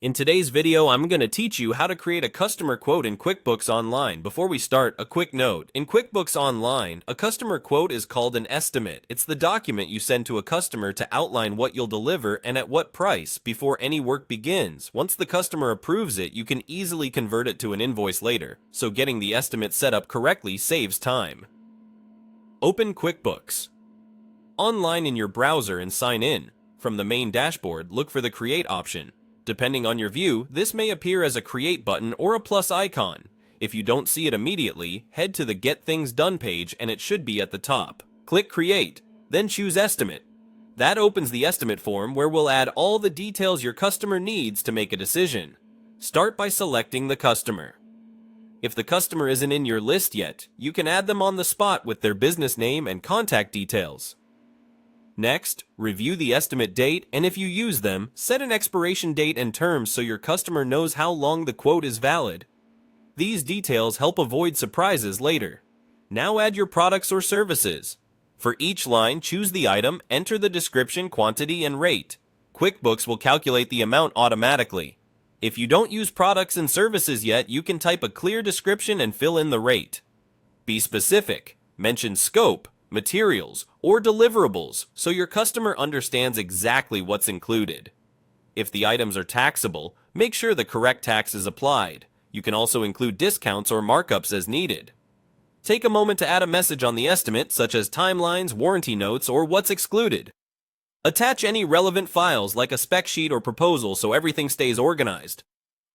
In today's video, I'm going to teach you how to create a customer quote in QuickBooks Online. Before we start, a quick note. In QuickBooks Online, a customer quote is called an estimate. It's the document you send to a customer to outline what you'll deliver and at what price before any work begins. Once the customer approves it, you can easily convert it to an invoice later, so getting the estimate set up correctly saves time. Open QuickBooks Online in your browser and sign in. From the main dashboard, look for the Create option. Depending on your view, this may appear as a Create button or a plus icon. If you don't see it immediately, head to the Get Things Done page and it should be at the top. Click Create, then choose Estimate. That opens the estimate form where we'll add all the details your customer needs to make a decision. Start by selecting the customer. If the customer isn't in your list yet, you can add them on the spot with their business name and contact details. Next, review the estimate date, and if you use them, set an expiration date and terms so your customer knows how long the quote is valid. These details help avoid surprises later. Now add your products or services. For each line, choose the item, enter the description, quantity, and rate. QuickBooks will calculate the amount automatically. If you don't use products and services yet, you can type a clear description and fill in the rate. Be specific. Mention scope, materials, or deliverables so your customer understands exactly what's included. If the items are taxable, make sure the correct tax is applied. You can also include discounts or markups as needed. Take a moment to add a message on the estimate, such as timelines, warranty notes, or what's excluded. Attach any relevant files like a spec sheet or proposal so everything stays organized.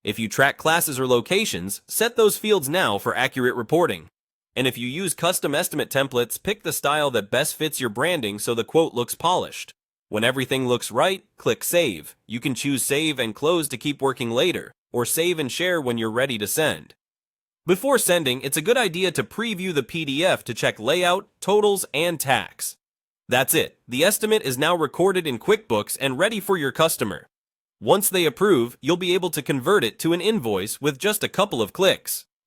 If you track classes or locations, set those fields now for accurate reporting. And if you use custom estimate templates, pick the style that best fits your branding so the quote looks polished. When everything looks right, click Save. You can choose Save and Close to keep working later, or Save and Share when you're ready to send. Before sending, it's a good idea to preview the PDF to check layout, totals, and tax. That's it. The estimate is now recorded in QuickBooks and ready for your customer. Once they approve, you'll be able to convert it to an invoice with just a couple of clicks.